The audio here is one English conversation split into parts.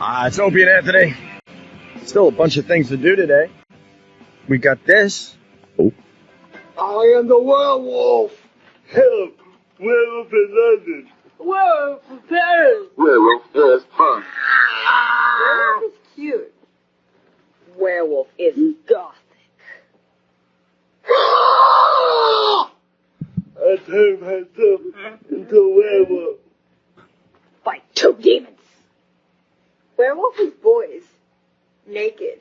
It's Opie and Anthony. Still a bunch of things to do today. We got this. Oh. I am the werewolf. Help! Werewolf in London. Werewolf in Paris. Werewolf is fun. Werewolf is cute. Werewolf is gothic. I turn myself into a werewolf. By two demons. Werewolf is boys. Naked.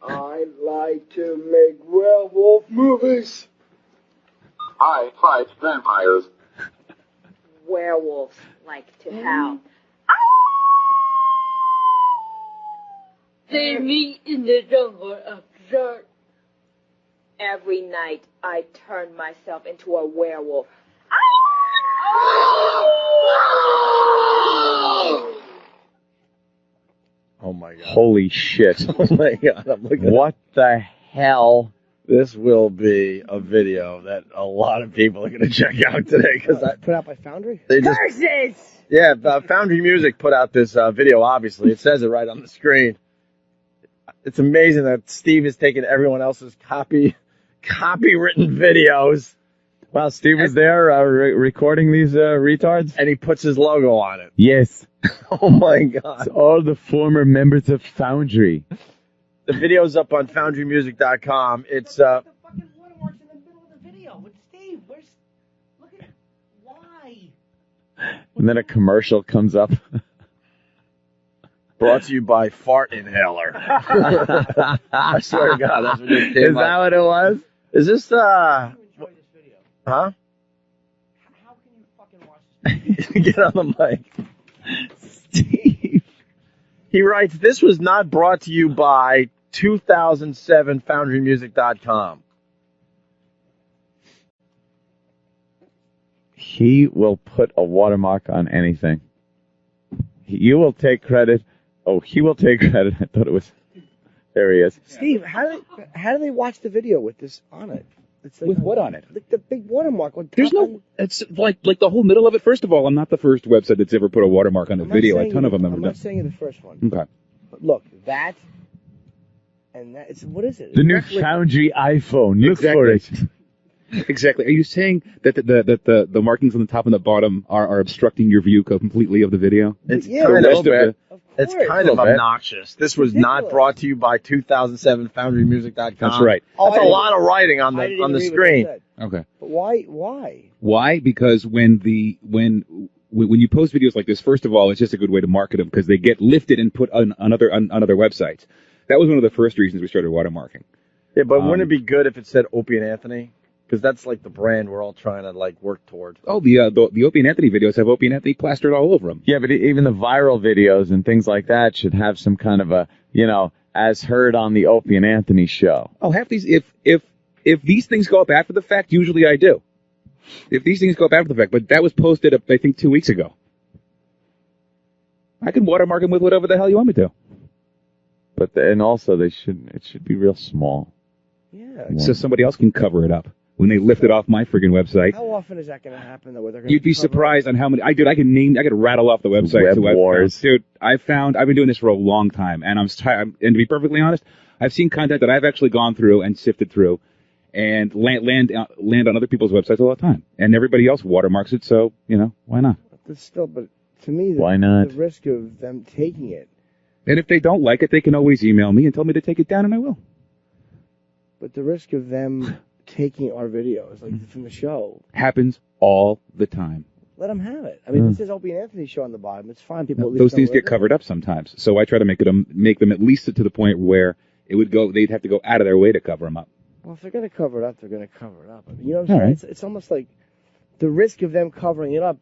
I like to make werewolf movies. I fight vampires. Werewolves like to howl. They meet in the jungle of dirt. Every night I turn myself into a werewolf. Oh my god. Holy shit. Oh my god. I'm looking What the hell? This will be a video that a lot of people are going to check out today because put out by Foundry? they just Curses! yeah, Foundry Music put out this video. Obviously, it says it right on the screen. It's amazing that Steve is taking everyone else's copywritten videos. Wow, Steve was there recording these retards? And he puts his logo on it. Yes. Oh my god. It's all the former members of Foundry. The video's up on foundrymusic.com. It's The fucking watermark's in the middle of the video. But Steve, look at why? And then a commercial comes up. brought to you by Fart Inhaler. I swear to God, that's what just came Is up. that what it was? Is this Enjoy this video. huh? How can you fucking watch this video? Get on the mic. Steve. He writes, this was not brought to you by 2007 FoundryMusic.com. He will put a watermark on anything. You will take credit. Oh, he will take credit. I thought it was. There he is. Steve, how do they watch the video with this on it? It's like, With what on it? Like the big watermark on top. There's no. It's like the whole middle of it. First of all, I'm not the first website that's ever put a watermark on a video. A ton of them have I'm done. not saying you're the first one. Okay. But look, that and that. It's what is it? The new Directly- Foundry iPhone. Look Exactly. for it. Exactly. Are you saying that the markings on the top and the bottom are obstructing your view completely of the video? It's Yeah, kind The of rest of it- Of It's course. kind of little bit. obnoxious. This was not Ridiculous. brought to you by 2007 FoundryMusic.com. That's right. That's a I lot of writing on I didn't the agree with screen. what they said. Okay. But why? Why? Because when you post videos like this, first of all, it's just a good way to market them because they get lifted and put on other websites. That was one of the first reasons we started watermarking. Yeah, but wouldn't it be good if it said Opie and Anthony? Because that's like the brand we're all trying to like work toward. Oh, the Opie and Anthony videos have Opie and Anthony plastered all over them. Yeah, but even the viral videos and things like that should have some kind of a, as heard on the Opie and Anthony show. Oh, half these if these things go up after the fact, usually I do. If these things go up after the fact, but that was posted up, I think 2 weeks ago. I can watermark them with whatever the hell you want me to. But and also it should be real small. Yeah. So somebody else can cover it up. When they lift it off my friggin' website, How often is that going to happen? Though, where they're gonna you'd be cover surprised on how many. I could rattle off the websites. Web who I've wars. found. Dude, I've been doing this for a long time, and and to be perfectly honest, I've seen content that I've actually gone through and sifted through, and land on other people's websites all the time, and everybody else watermarks it. So why not? But to me, Why not? the risk of them taking it. And if they don't like it, they can always email me and tell me to take it down, and I will. But the risk of them taking our videos, like from the show, Happens all the time. let them have it. I mean, this is Opie and Anthony show on the bottom. It's fine. People at least Those know things what get it is. covered up sometimes, so I try to make them at least to the point where it would go. They'd have to go out of their way to cover them up. Well, if they're going to cover it up, they're going to cover it up. I mean, you know what I'm All saying? right. It's almost like the risk of them covering it up,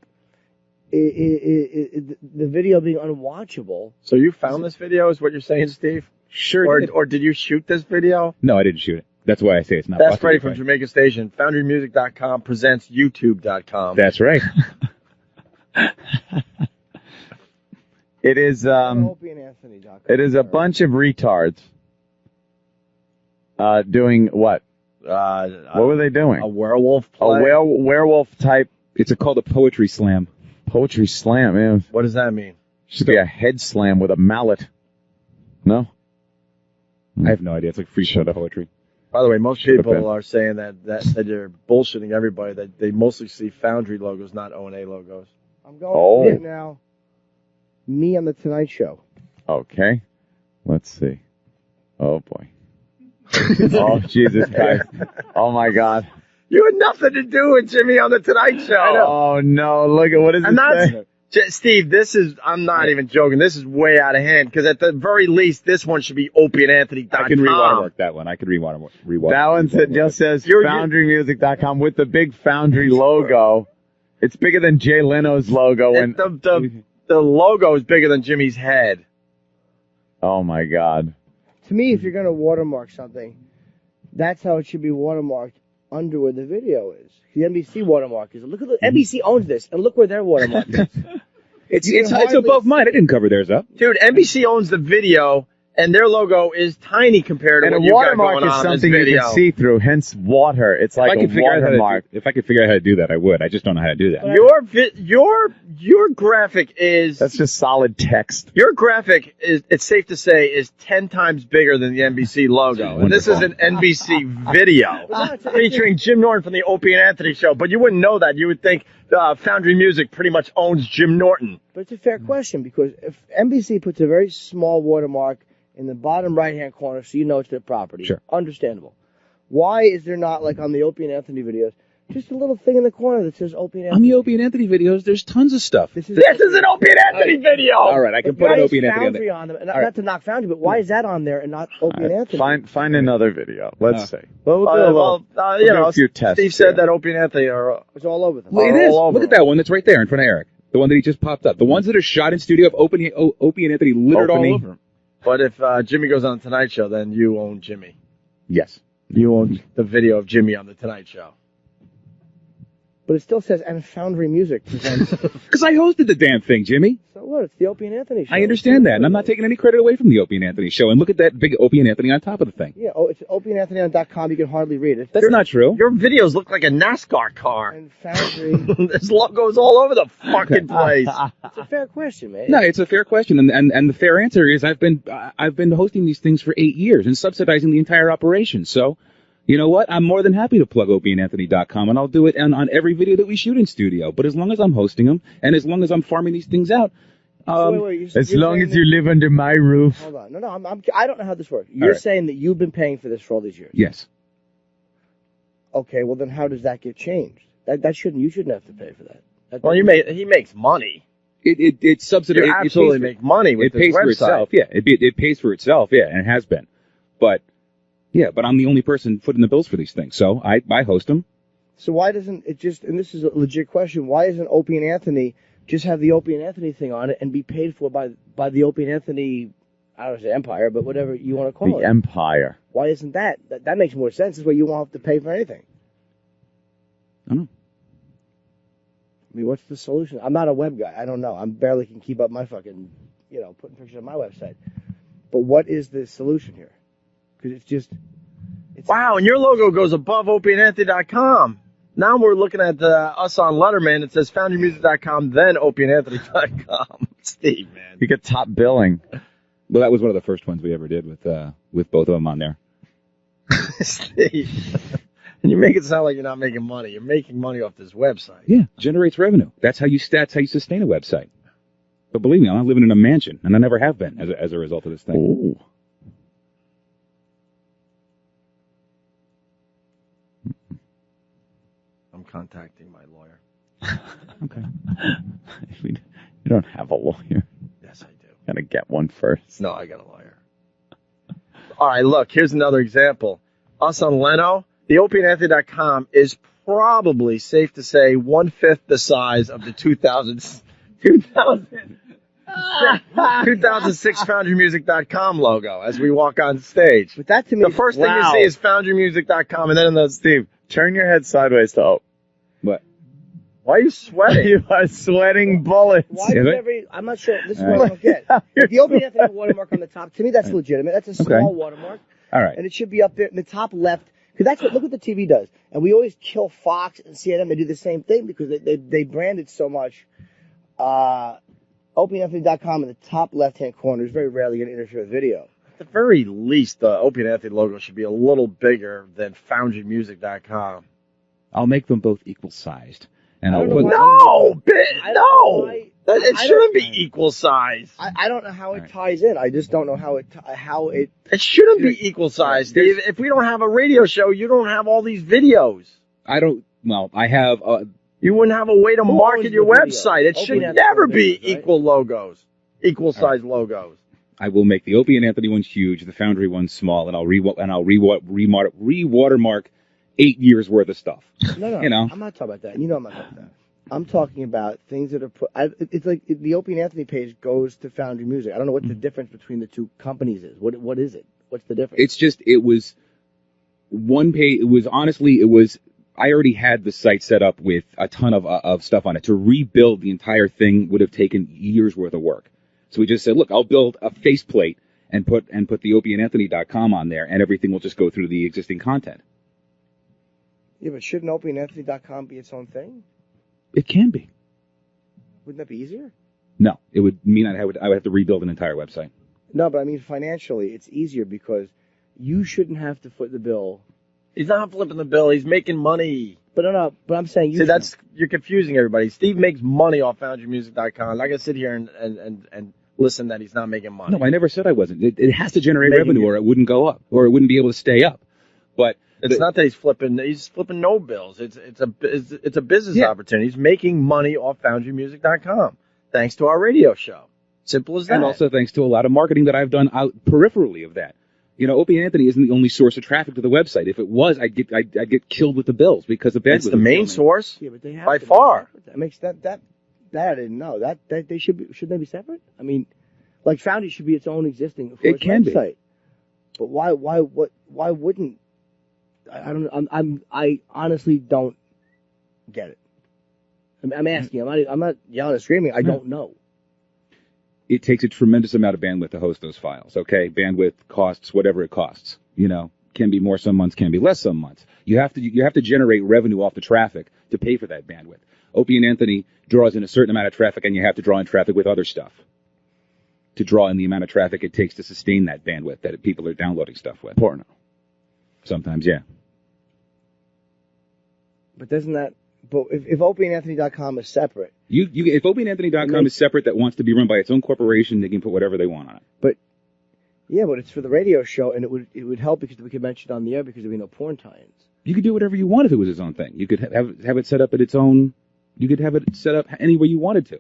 the video being unwatchable. So you found this video, is what you're saying, Steve? Sure. Or did you shoot this video? No, I didn't shoot it. That's why I say it's not. That's possible Freddie to from find. Jamaica Station. FoundryMusic.com presents YouTube.com. That's right. It is Opie and Anthony.com. it is a bunch of retards doing what? What were they doing? A werewolf A play? werewolf type. It's called a poetry slam. Poetry slam, man. What does that mean? Should be a head slam with a mallet. No? I have no idea. It's like free show poetry. By the way, most Should've people been. are saying that they're bullshitting everybody, that they mostly see Foundry logos, not O&A logos. I'm going Oh. to see it now. Me on the Tonight Show. Okay. Let's see. Oh, boy. Oh, Jesus Christ. Oh, my God. You had nothing to do with Jimmy on the Tonight Show. Oh, no. Look at what is And it say? Steve, I'm not even joking. This is way out of hand, because at the very least, this one should be opieandanthony.com. I can re-watermark that one. I could re-watermark. That one just says FoundryMusic.com with the big Foundry logo. It's bigger than Jay Leno's logo. The logo is bigger than Jimmy's head. Oh, my God. To me, if you're going to watermark something, that's how it should be watermarked under where the video is. The NBC watermark is. Look at the NBC owns this, and look where their watermark is. It's above mine. I didn't cover theirs up. Dude, NBC owns the video, and their logo is tiny compared to And what a you got watermark going is on in this something you video. can see through, hence water. It's like a watermark. If I could figure out how to do that, I would. I just don't know how to do that. Your graphic is That's just solid text. your graphic is, it's safe to say, is 10 times bigger than the NBC logo. And this is an NBC video featuring Jim Norton from the Opie and Anthony show. But you wouldn't know that. You would think Foundry Music pretty much owns Jim Norton. But it's a fair question, because if NBC puts a very small watermark in the bottom right-hand corner so you know it's their property, Sure. Understandable. Why is there not, like on the Opie and Anthony videos, just a little thing in the corner that says Opie and On Anthony? the Opie and Anthony videos, there's tons of stuff. This is an Opie and Anthony video. All right, I can put Why an is Opie and Anthony on Foundry there. on them? And All right. not to knock Foundry, but why is that on there and not Opie and Anthony? Find another video. Let's see. Well, We'll do a few tests Steve said here. that Opie and Anthony are. It's all over them. Well, it is. all over Look at that one that's right there in front of Eric. The one that he just popped up. The ones that are shot in studio of Opie and Anthony littered all Opie. over him. But if Jimmy goes on the Tonight Show, then you own Jimmy. Yes. You own the video of Jimmy on the Tonight Show. But it still says, and Foundry Music presents. Because I hosted the damn thing, Jimmy. So what? It's the Opie and Anthony show. I understand that, and I'm not taking any credit away from the Opie and Anthony show. And look at that big Opie and Anthony on top of the thing. Yeah, it's opieandanthony.com. You can hardly read it. That's not true. Your videos look like a NASCAR car. And Foundry. There's logos all over the fucking place. It's a fair question, man. No, it's a fair question, and the fair answer is I've been hosting these things for 8 years and subsidizing the entire operation. So, you know what? I'm more than happy to plug opieandanthony.com, and I'll do it on every video that we shoot in studio. But as long as I'm hosting them, and as long as I'm farming these things out, As long as you live under my roof. Hold on. No, I don't know how this works. You're right. saying that you've been paying for this for all these years. yes. Okay, well then how does that get changed? You shouldn't have to pay for that. Well, he makes money. It subsidizes. You absolutely make money with It this pays for website. itself. Yeah, it pays for itself. Yeah, and it has been. But I'm the only person footing the bills for these things, so I host them. So why doesn't it just, and this is a legit question, why doesn't Opie and Anthony just have the Opie and Anthony thing on it and be paid for by the Opie and Anthony, I don't want to say empire, but whatever you want to call it? The empire. Why isn't that? That makes more sense. This way you won't have to pay for anything. I don't know. I mean, what's the solution? I'm not a web guy. I don't know. I barely can keep up my fucking, putting pictures on my website. But what is the solution here? Because it's Wow, and your logo goes above opieandanthony.com. Now we're looking at us on Letterman. It says foundrymusic.com, then opieandanthony.com. Steve, man. You get top billing. Well, that was one of the first ones we ever did with both of them on there. Steve. And you make it sound like you're not making money. You're making money off this website. Yeah, generates revenue. That's how you sustain a website. But believe me, I'm not living in a mansion, and I never have been as a result of this thing. Ooh. I'm contacting my lawyer. Okay. You don't have a lawyer. Yes, I do. Gotta get one first. No, I got a lawyer. All right, look, here's another example. Us on Leno, the opieandanthony.com is probably, safe to say, 1/5 the size of the 2006 foundrymusic.com logo as we walk on stage. But that to me, The first thing you see is foundrymusic.com, and then in the Steve, turn your head sideways to What? why are you sweating? You are sweating bullets. why does I'm not sure. This is what I don't get. The Opie and Anthony watermark on the top, to me, that's legitimate. That's a small watermark. All right. And it should be up there in the top left. Because look what the TV does. And we always kill Fox and CNN. They do the same thing because they brand it so much. OpieandAnthony.com in the top left-hand corner is very rarely going to interfere with video. At the very least, the Opie and Anthony logo should be a little bigger than FoundryMusic.com. I'll make them both equal sized, and I I'll don't know put. why- No, I don't know no. why- It I shouldn't don't- be equal size. I don't know how it ties in. I just don't know how it. It shouldn't be equal size, Steve. If we don't have a radio show, you don't have all these videos. I don't. Well, I have. You wouldn't have a way to Who market owns your the video? website. It Opie should and never Anthony be videos, right? equal logos, equal size logos. I will make the Opie and Anthony one huge, the Foundry one small, and I'll re-watermark 8 years worth of stuff. No, You know. I'm not talking about that. You know I'm not talking about that. I'm talking about things that are put. It's like the Opie and Anthony page goes to Foundry Music. I don't know what the difference between the two companies is. What is it? What's the difference? It's just it was one page. It was honestly it was. I already had the site set up with a ton of stuff on it. To rebuild the entire thing would have taken years worth of work. So we just said, look, I'll build a faceplate and put the opieandanthony.com on there, and everything will just go through the existing content. Yeah, but shouldn't OpieandAnthony.com be its own thing? It can be. Wouldn't that be easier? No, it would mean I would have to rebuild an entire website. No, but I mean financially, it's easier because you shouldn't have to foot the bill. He's not flipping the bill. He's making money. But no, but I'm saying you. See, you're confusing everybody. Steve makes money off FoundryMusic.com. I'm not gonna sit here and listen that he's not making money. No, I never said I wasn't. It has to generate Making revenue, or it wouldn't go up, or it wouldn't be able to stay up. But It's not that he's flipping. He's flipping no bills. It's a business opportunity. He's making money off FoundryMusic.com thanks to our radio show. Simple as that. And also thanks to a lot of marketing that I've done out peripherally of that. You know, Opie and Anthony isn't the only source of traffic to the website. If it was, I'd get killed with the bills because the bandwidth. It's the main source. Yeah, but they have by to be far. separate. That makes that I didn't know that they shouldn't they be separate? I mean, like Foundry should be its own existing It can be. website. But why wouldn't I don't know. I honestly don't get it. I'm asking. I'm not yelling and screaming. I don't know. It takes a tremendous amount of bandwidth to host those files. Okay, bandwidth costs whatever it costs. You know, can be more some months, can be less some months. You have to generate revenue off the traffic to pay for that bandwidth. Opie and Anthony draws in a certain amount of traffic, and you have to draw in traffic with other stuff to draw in the amount of traffic it takes to sustain that bandwidth that people are downloading stuff with. Porno. Sometimes, yeah. But doesn't that? But if OpieandAnthony.com is separate, If OpieandAnthony.com is separate, that wants to be run by its own corporation, they can put whatever they want on it. but it's for the radio show, and it would help because we could mention it on the air because there'd be no porn tie-ins. You could do whatever you want if it was its own thing. You could have it set up at its own. You could have it set up any way you wanted to,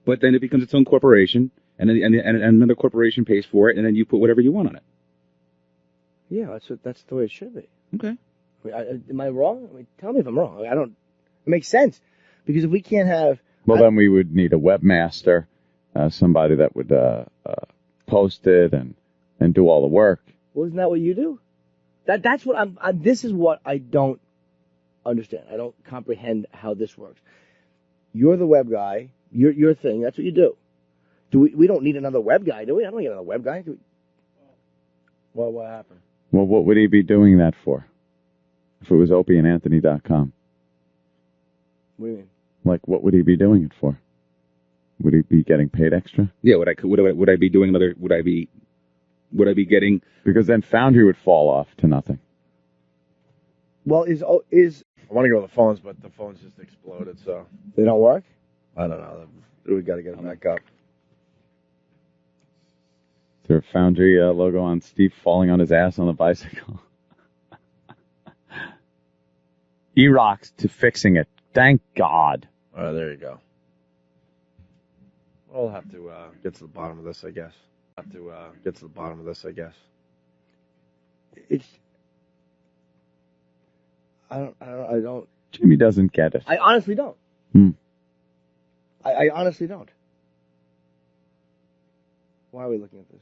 but then it becomes its own corporation, and another corporation pays for it, and then you put whatever you want on it. Yeah, that's the way it should be. Okay. I mean, am I wrong? I mean, tell me if I'm wrong. I don't. It makes sense because if we can't have. Well, then we would need a webmaster, somebody that would post it and do all the work. Well, isn't that what you do? That's what I'm. This is what I don't understand. I don't comprehend how this works. You're the web guy. Your thing. That's what you do. We don't need another web guy, do we? I don't need another web guy. Well, what happened? Well, what would he be doing that for? If it was opieandanthony.com. What do you mean? Like, what would he be doing it for? Would he be getting paid extra? Yeah. Would I be doing another? Would I be getting? Because then Foundry would fall off to nothing. Well, is I want to go to the phones, but the phones just exploded, so they don't work? I don't know. We got to get them back up. Is there a Foundry logo on Steve falling on his ass on the bicycle? E-rocks to fixing it. Thank God. All right, there you go. We'll have to get to the bottom of this, I guess. It's. I don't. Jimmy doesn't get it. I honestly don't. Hmm. I honestly don't. Why are we looking at this?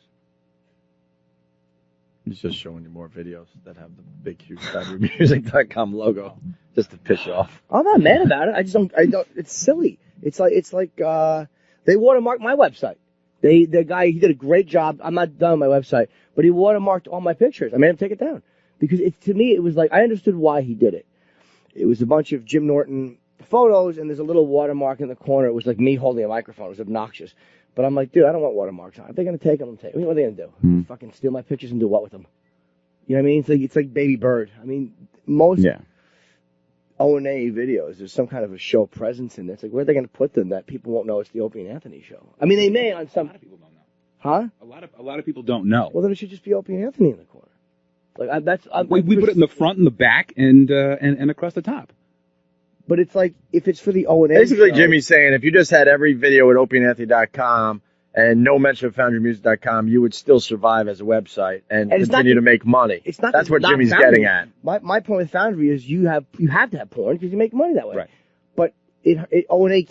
He's just showing you more videos that have the big, huge FoundryMusic.com logo just to piss you off. I'm not mad about it. I don't. It's silly. It's like they watermarked my website. The guy, he did a great job. I'm not done with my website, but he watermarked all my pictures. I made him take it down because to me it was like I understood why he did it. It was a bunch of Jim Norton photos, and there's a little watermark in the corner. It was like me holding a microphone. It was obnoxious. But I'm like, dude, I don't want watermarks on. If they're going to take them, take them. What are they going to do? Fucking steal my pictures and do what with them? You know what I mean? It's like Baby Bird. I mean, most O&A videos, there's some kind of a show presence in there. It's like, where are they going to put them that people won't know it's the Opie and Anthony show? I mean, they may on some... A lot of people don't know. Huh? A lot of people don't know. Well, then it should just be Opie and Anthony in the corner. Like We put it in the front and the back and across the top. But it's like, if it's for the O&A Basically, show, Jimmy's saying if you just had every video at opieandanthony.com and no mention of foundrymusic.com, you would still survive as a website and continue to make money. It's not. That's what not Jimmy's Foundry. getting at. My point with Foundry is you have to have porn because you make money that way. Right. But O&A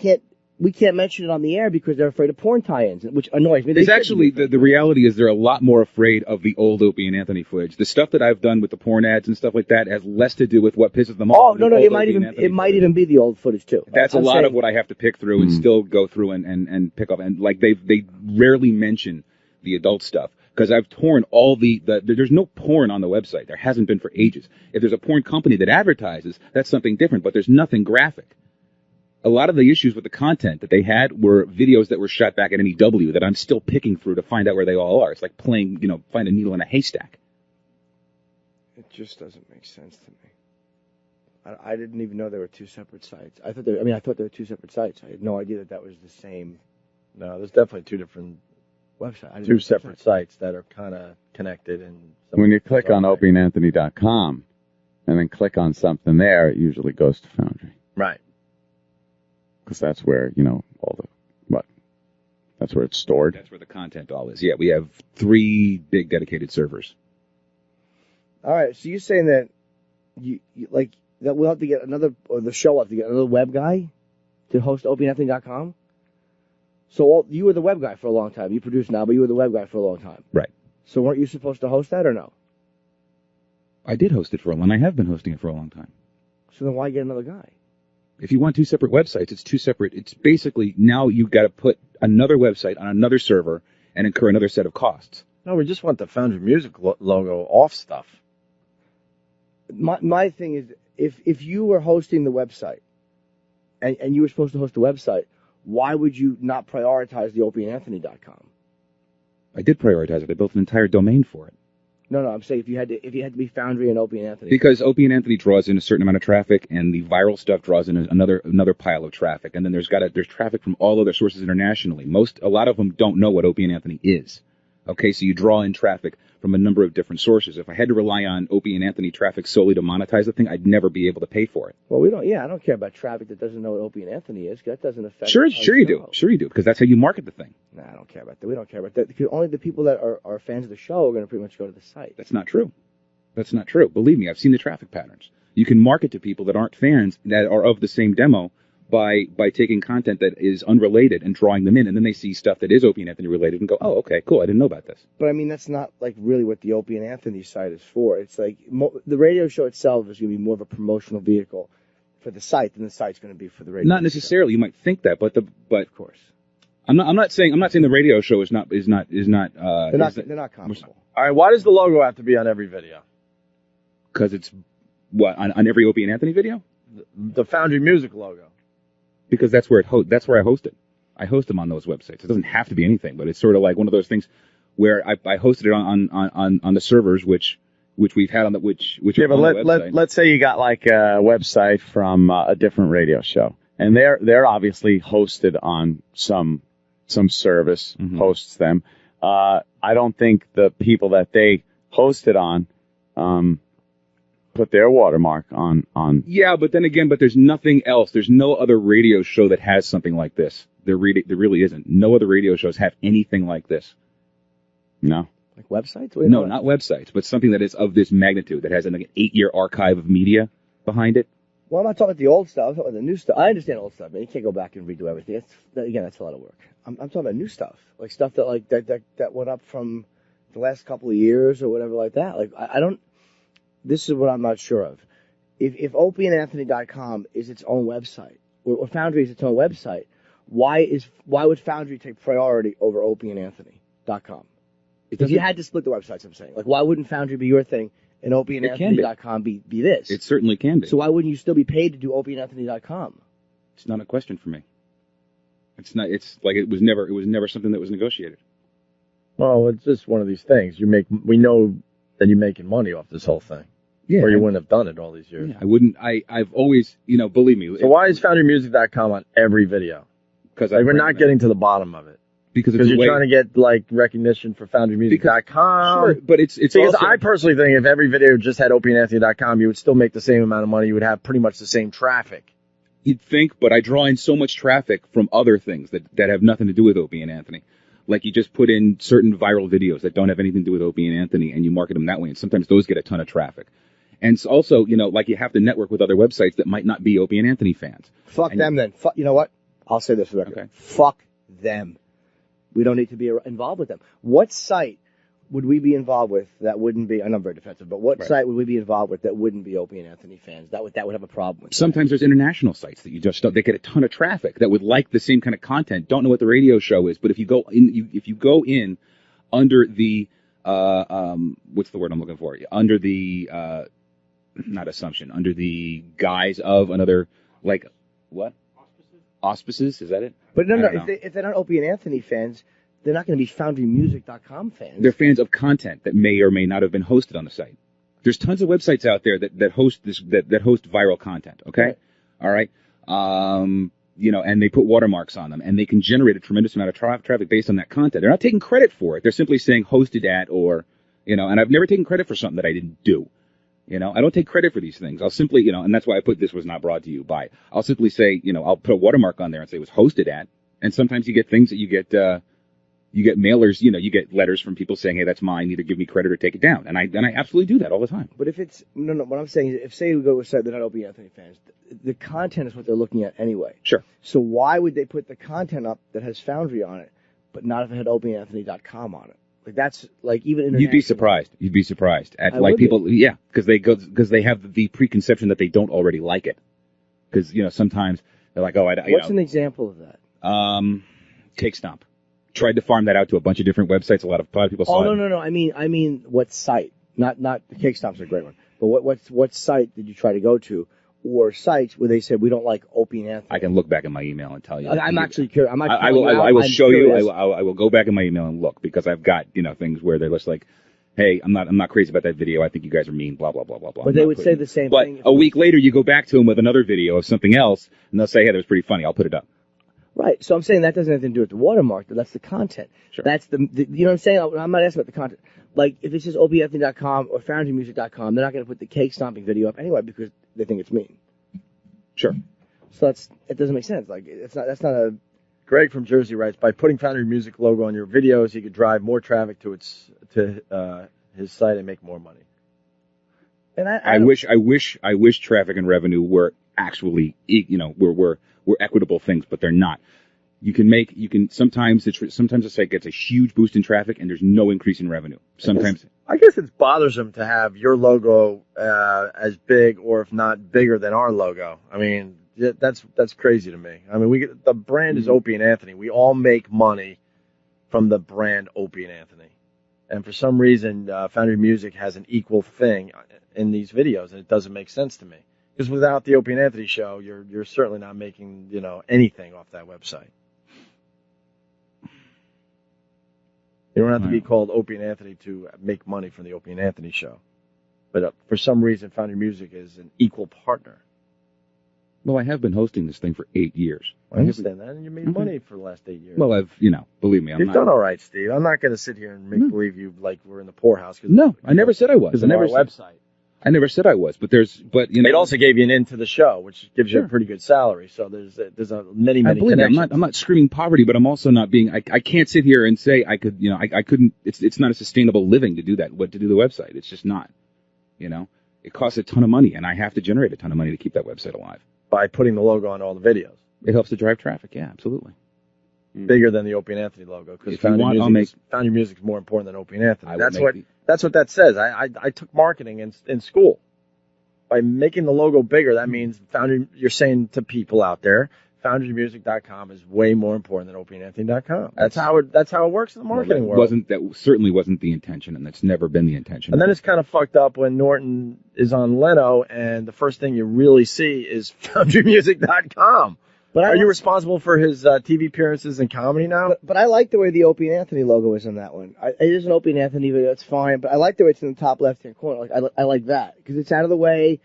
we can't mention it on the air because they're afraid of porn tie-ins, which annoys me. It's actually, the reality is they're a lot more afraid of the old Opie and Anthony footage. The stuff that I've done with the porn ads and stuff like that has less to do with what pisses them off. Oh, no, it might even be the old footage too. That's a lot of what I have to pick through and still go through and pick up. And like they rarely mention the adult stuff. Because I've torn all there's no porn on the website. There hasn't been for ages. If there's a porn company that advertises, that's something different, but there's nothing graphic. A lot of the issues with the content that they had were videos that were shot back at NEW that I'm still picking through to find out where they all are. It's like playing, find a needle in a haystack. It just doesn't make sense to me. I didn't even know there were two separate sites. I thought there were two separate sites. I had no idea that was the same. No, there's definitely two different website. Two separate sites that are kind of connected. And when you click on opieandanthony.com and then click on something there, it usually goes to Foundry. Right. Because that's where, that's where it's stored. That's where the content all is. Yeah, we have 3 big dedicated servers. All right, so you're saying that you that we'll have to get the show will have to get another web guy to host opieandanthony.com? So you were the web guy for a long time. You produce now, but you were the web guy for a long time. Right. So weren't you supposed to host that or no? I did host it for a long time. I have been hosting it for a long time. So then why get another guy? If you want 2 separate websites, it's 2 separate. It's basically now you've got to put another website on another server and incur another set of costs. No, we just want the Foundry Music logo off stuff. My thing is, if you were hosting the website and you were supposed to host the website, why would you not prioritize the opieandanthony.com? I did prioritize it. I built an entire domain for it. No, I'm saying if you had to be Foundry and Opie and Anthony. Because Opie and Anthony draws in a certain amount of traffic, and the viral stuff draws in another pile of traffic, and then there's traffic from all other sources internationally. A lot of them don't know what Opie and Anthony is. Okay, so you draw in traffic from a number of different sources. If I had to rely on Opie and Anthony traffic solely to monetize the thing, I'd never be able to pay for it. Well, I don't care about traffic that doesn't know what Opie and Anthony is. That doesn't affect. Sure you do. Sure you do, because that's how you market the thing. Nah, I don't care about that. We don't care about that. Because only the people that are fans of the show are going to pretty much go to the site. That's not true. That's not true. Believe me, I've seen the traffic patterns. You can market to people that aren't fans that are of the same demo by taking content that is unrelated and drawing them in, and then they see stuff that is Opie and Anthony related and go, oh, okay, cool, I didn't know about this. But I mean, that's not like really what the Opie and Anthony site is for. It's like the radio show itself is going to be more of a promotional vehicle for the site than the site's going to be for the radio. Not necessarily. Show. You might think that, but of course, I'm not saying the radio show is not. They're not comparable. All right, why does the logo have to be on every video? Because it's on every Opie and Anthony video. The Foundry Music logo. Because that's where I host it. I host them on those websites. It doesn't have to be anything, but it's sort of like one of those things where I hosted it on the servers which we've had on the which yeah, are on the website. Let's say you got like a website from a different radio show, and they're obviously hosted on some service hosts them. I don't think the people that they hosted on put their watermark on. Yeah, but then again, there's nothing else. There's no other radio show that has something like this. There really isn't. No other radio shows have anything like this. No. Like websites? No, not websites, but something that is of this magnitude, that has an 8-year archive of media behind it. Well, I'm not talking about the old stuff. I'm talking about the new stuff. I understand old stuff, man. You can't go back and redo everything. That's a lot of work. I'm talking about new stuff, like stuff that went up from the last couple of years or whatever like that. Like I don't. This is what I'm not sure of. If opieandanthony.com is its own website, or Foundry is its own website, why would Foundry take priority over opieandanthony.com? If you had to split the websites, I'm saying, like, why wouldn't Foundry be your thing and opieandanthony.com be this? It certainly can be. So why wouldn't you still be paid to do opieandanthony.com? It's not a question for me. It's not. It's like it was never something that was negotiated. Well, it's just one of these things. We know that you're making money off this whole thing. Yeah. Or you wouldn't have done it all these years. Yeah, I wouldn't. I've always, believe me. So why is FoundryMusic.com on every video? Because we're not getting to the bottom of it. Because you're trying to get like recognition for FoundryMusic.com. Sure, but it's because also, I personally think if every video just had OpieandAnthony.com, you would still make the same amount of money. You would have pretty much the same traffic. You'd think, but I draw in so much traffic from other things that have nothing to do with Opie and Anthony. Like you just put in certain viral videos that don't have anything to do with Opie and Anthony, and you market them that way, and sometimes those get a ton of traffic. And it's also, like you have to network with other websites that might not be Opie and Anthony fans. Fuck them then. You know what? I'll say this for the record. Okay. Fuck them. We don't need to be involved with them. What site would we be involved with that wouldn't be, I'm not very defensive, but what site would we be involved with that wouldn't be Opie and Anthony fans? That would have a problem with. Sometimes there's international sites that you just don't, they get a ton of traffic that would like the same kind of content, don't know what the radio show is, but if you go in under the, what's the word I'm looking for? Under the, not assumption, under the guise of another, like, what? Auspices? Is that it? But no, if they're not Opie and Anthony fans, they're not going to be FoundryMusic.com fans. They're fans of content that may or may not have been hosted on the site. There's tons of websites out there that host viral content. Okay, all right. And they put watermarks on them, and they can generate a tremendous amount of traffic based on that content. They're not taking credit for it. They're simply saying hosted at or, and I've never taken credit for something that I didn't do. I don't take credit for these things. I'll simply, and that's why I put this was not brought to you by. I'll simply say, I'll put a watermark on there and say it was hosted at. And sometimes you get things that you get mailers, you get letters from people saying, hey, that's mine. Either give me credit or take it down. And I absolutely do that all the time. But if it's, no, what I'm saying is if say we go to a site they're not Opie and Anthony fans, the content is what they're looking at anyway. Sure. So why would they put the content up that has Foundry on it, but not if it had OpieandAnthony.com on it? Like that's like even international. You'd be surprised at like people, yeah, because they have the preconception that they don't already like it. Because sometimes they're like, oh, what's an example of that? Cake Stomp. Tried to farm that out to a bunch of different websites. A lot of people saw it. Oh no. I mean, what site? Not the Cake Stomp's a great one. But what site did you try to go to? Or sites where they said we don't like Opie and Anthony. I can look back in my email and tell you. I'm actually curious. I will show you. I will go back in my email and look because I've got things where they're just like, hey, I'm not crazy about that video. I think you guys are mean. Blah blah blah blah blah. But they would say the same thing. But a week later, you go back to them with another video of something else, and they'll say, hey, that was pretty funny. I'll put it up. Right. So I'm saying that doesn't have anything to do with the watermark. That's the content. Sure. That's the you know what I'm saying? I'm not asking about the content. Like if it's just OpieandAnthony.com or FoundryMusic.com, they're not going to put the cake stomping video up anyway because they think it's mean. Sure. So it doesn't make sense. Like that's not a. Greg from Jersey writes, by putting Foundry Music logo on your videos, you could drive more traffic to his site and make more money. And I wish traffic and revenue were actually were equitable things, but they're not. Sometimes a site gets a huge boost in traffic and there's no increase in revenue. Sometimes I guess it's bothersome to have your logo as big, or if not bigger than our logo. I mean, that's crazy to me. I mean, the brand is Opie and Anthony. We all make money from the brand Opie and Anthony, and for some reason, Foundry Music has an equal thing in these videos, and it doesn't make sense to me. Because without the Opie and Anthony show, you're certainly not making anything off that website. You don't have to be called Opie and Anthony to make money from the Opie and Anthony show. But for some reason, Foundry Music is an equal partner. Well, I have been hosting this thing for 8 years. I understand that, and you made money for the last 8 years. Well, believe me, You've done all right, Steve. I'm not going to sit here and make believe you like we're in the poorhouse. No, I never said I was. Because of our website. I never said I was, but it also gave you an in to the show, which gives you a pretty good salary. So there's many connections. I'm not screaming poverty, but I'm also not being. I can't sit here and say I could. I couldn't. It's not a sustainable living to do that. To do the website, it's just not. It costs a ton of money, and I have to generate a ton of money to keep that website alive. By putting the logo on all the videos, it helps to drive traffic. Yeah, absolutely. Bigger than the Opie and Anthony logo, because Foundry Music is more important than Opie and Anthony. That's what that says. I took marketing in school. By making the logo bigger, that means you're saying to people out there, FoundryMusic.com is way more important than OpieandAnthony.com. That's how it works in the marketing world. That certainly wasn't the intention, and that's never been the intention. And then it's kind of fucked up when Norton is on Leno, and the first thing you really see is FoundryMusic.com. But Are you responsible for his TV appearances and comedy now? But I like the way the Opie and Anthony logo is on that one. It is an Opie and Anthony video. It's fine. But I like the way it's in the top left-hand corner. I like that because it's out of the way.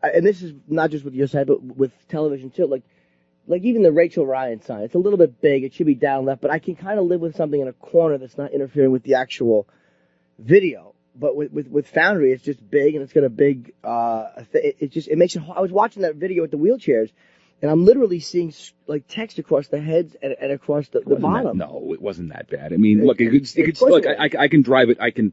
And this is not just with your side, but with television too. Like even the Rachel Ryan sign. It's a little bit big. It should be down left. But I can kind of live with something in a corner that's not interfering with the actual video. But with Foundry, it's just big and it's got a big. It makes it. I was watching that video with the wheelchairs. And I'm literally seeing like text across the heads and across the bottom. No, it wasn't that bad. I mean, look, look. I can drive it. I can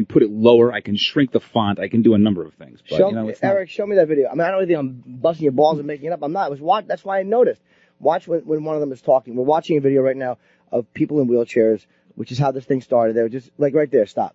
put it lower. I can shrink the font. I can do a number of things. But, Eric, show me that video. I mean, I don't think I'm busting your balls and making it up. I'm not. That's why I noticed. Watch when one of them is talking. We're watching a video right now of people in wheelchairs, which is how this thing started. They were just like right there. Stop.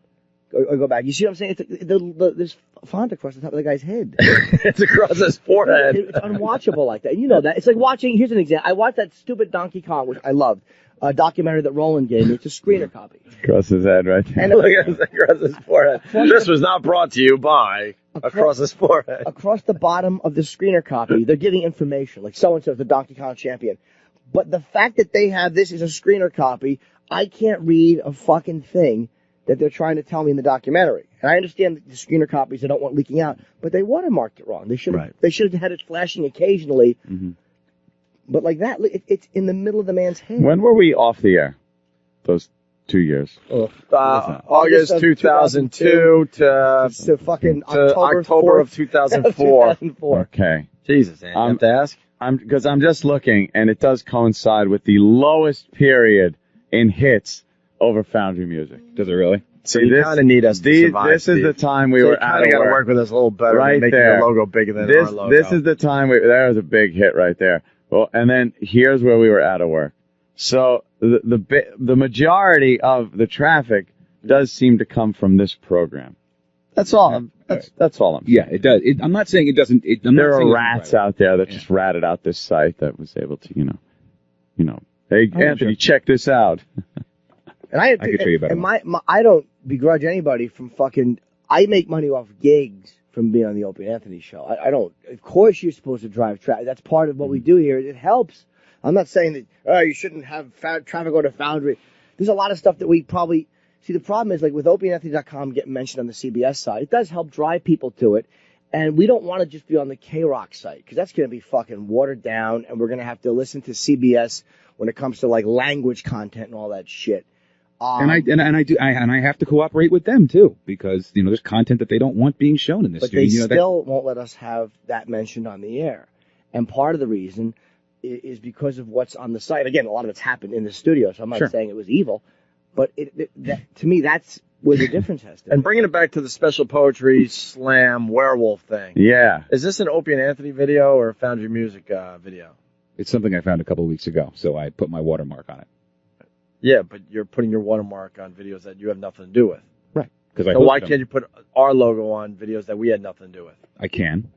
Or go back. You see what I'm saying? This font across the top of the guy's head. It's across his forehead. It's unwatchable like that. And you know that. It's like watching, here's an example. I watched that stupid Donkey Kong, which I loved, a documentary that Roland gave me. It's a screener copy. Across his head, right there. And Look at it across his forehead. This was not brought to you by across his forehead. Across the bottom of the screener copy, they're giving information, like so-and-so is the Donkey Kong champion. But the fact that they have this as a screener copy, I can't read a fucking thing that they're trying to tell me in the documentary. And I understand the screener copies they don't want leaking out, but they watermarked it wrong. They should have had it flashing occasionally. Mm-hmm. But like that, it's in the middle of the man's head. When were we off the air? Those 2 years. August 2002 to fucking October of 2004. Okay. Jesus, Andy, you have to ask? Because I'm just looking, and it does coincide with the lowest period in hits over Foundry music. Does it really? So you kind of need us to survive, This is the time we were out of work. You got to work with us a little better. Right making there. the logo bigger than our logo. This is the time there was a big hit right there. Well, and then here's where we were out of work. So the majority of the traffic does seem to come from this program. That's all. That's all I'm saying. Yeah, it does. I'm not saying it doesn't. There are rats out there that just ratted out this site that was able to, hey, Anthony, check this out. And I could show you better. And I don't begrudge anybody from fucking. I make money off gigs from being on the Opie and Anthony show. I don't. Of course, you're supposed to drive traffic. That's part of what we do here. It helps. I'm not saying that you shouldn't have traffic go to Foundry. There's a lot of stuff that we probably see. The problem is like with opieandanthony.com getting mentioned on the CBS side, it does help drive people to it. And we don't want to just be on the K-Rock site because that's going to be fucking watered down, and we're going to have to listen to CBS when it comes to like language content and all that shit. And I have to cooperate with them too because there's content that they don't want being shown in this. But they still won't let us have that mentioned on the air, and part of the reason is because of what's on the site. Again, a lot of it's happened in the studio, so I'm not saying it was evil, but to me that's where the difference has to be. And bringing it back to the special poetry slam werewolf thing. Yeah, is this an Opie and Anthony video or a Foundry Music video? It's something I found a couple of weeks ago, so I put my watermark on it. Yeah, but you're putting your watermark on videos that you have nothing to do with. Right. So why can't you put our logo on videos that we had nothing to do with? I can.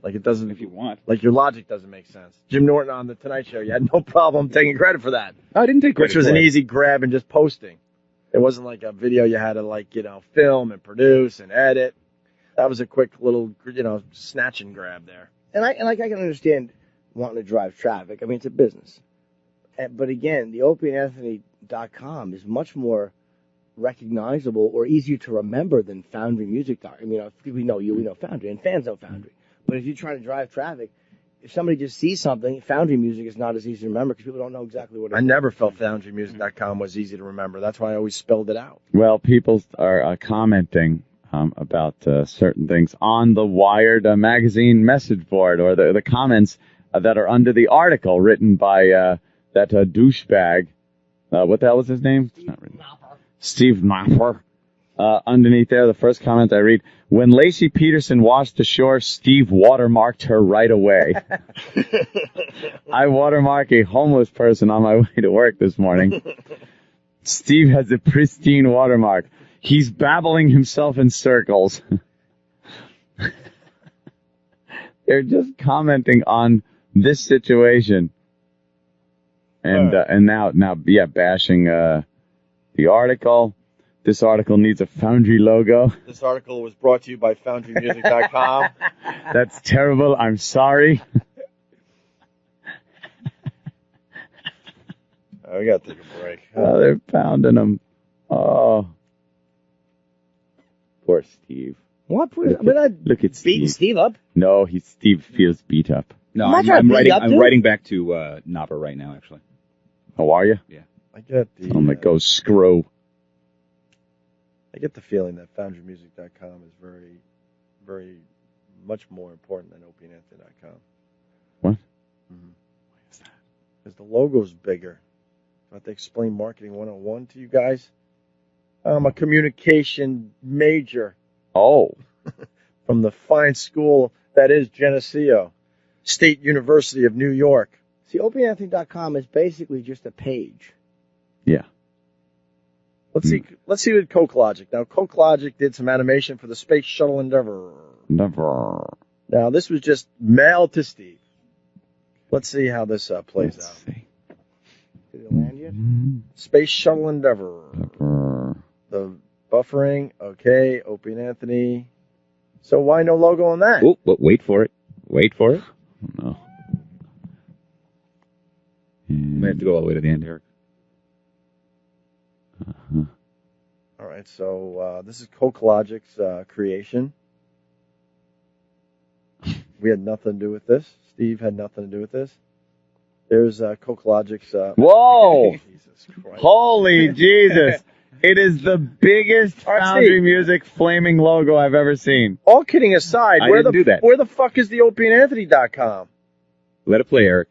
Like it doesn't. If you want. Like your logic doesn't make sense. Jim Norton on The Tonight Show, you had no problem taking credit for that. I didn't take credit Which was an easy grab and just posting. It wasn't like a video you had to film and produce and edit. That was a quick little, snatch and grab there. And I can understand wanting to drive traffic. I mean, it's a business. But again, the opieandanthony.com is much more recognizable or easier to remember than Foundry Music. I mean, we know Foundry, and fans know Foundry. But if you're trying to drive traffic, if somebody just sees something, Foundry Music is not as easy to remember because people don't know exactly what it is. I never felt FoundryMusic.com was easy to remember. That's why I always spelled it out. Well, people are commenting about certain things on the Wired magazine message board or the comments that are under the article written by that douchebag. What the hell was his name? Steve Knopper. Underneath there, the first comment I read, when Lacey Peterson washed ashore, Steve watermarked her right away. I watermark a homeless person on my way to work this morning. Steve has a pristine watermark. He's babbling himself in circles. They're just commenting on this situation. And now, bashing the article. This article needs a Foundry logo. This article was brought to you by FoundryMusic.com. That's terrible. I'm sorry. We got to take a break. Oh, they're pounding him. Oh. Poor Steve. What? Look at Beating Steve. Steve up? No, Steve feels beat up. No, I'm not trying to beat you up, I'm dude. writing back to Napa right now, actually. How are you? I get the. Tell him to go screw. I get the feeling that FoundryMusic.com is very, very much more important than OpieandAnthony.com. What? Mm-hmm. Why is that? Because the logo's bigger. I have to explain marketing 101 to you guys. I'm a communication major Oh. from the fine school that is Geneseo State University of New York. See, OpieandAnthony.com is basically just a page. Yeah. Let's see with Coke Logic. Now, Coke Logic did some animation for the Space Shuttle Endeavour. Never. Now, this was just mail to Steve. Let's see how this plays Let's out. see. Did it land yet? Space Shuttle Endeavour. Never. The buffering, okay. Opie and Anthony. So why no logo on that? Oh, but wait for it. Wait for it. No. We have to go all the way to the end, Eric. Uh-huh. All right, so this is Coke Logic's creation. We had nothing to do with this. Steve had nothing to do with this. There's Coke Logic's... Whoa! Jesus Christ. Holy Jesus! It is the biggest All right, Foundry Steve. Music flaming logo I've ever seen. All kidding aside, I didn't do that. where the fuck is the OpieandAnthony.com? Let it play, Eric.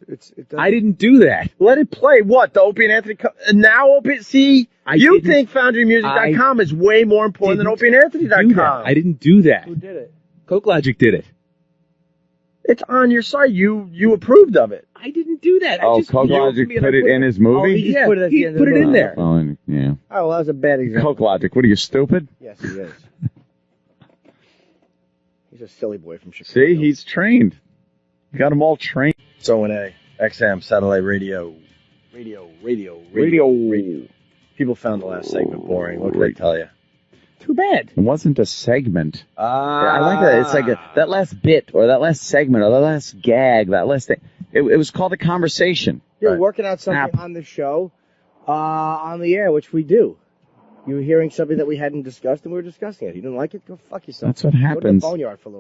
It I didn't do that. Let it play. What? The Opie and Anthony... Now, See, you think FoundryMusic.com is way more important than OpieandAnthony.com. I didn't do that. Who did it? Coke Logic did it. It's on your site. You approved of it. I didn't do that. Oh, Coke Logic put it in his movie? Oh, he just Yeah, put it at he the end put of it the in movie. there. Well, yeah. Oh, well, that was a bad example. Coke Logic, what are you, stupid? Yes, he is. He's a silly boy from Chicago. See, he's trained. You got them all trained. So in XM satellite radio. Radio. People found the last segment boring. What can I tell you? Too bad. It wasn't a segment. Ah, I like that. It's like that last bit or that last segment or that last gag, that last thing. It was called a conversation. You're Right. working out something on the show, on the air, which we do. You were hearing something that we hadn't discussed, and we were discussing it. You didn't like it? Go fuck yourself. That's what Go to happens. the boneyard for a little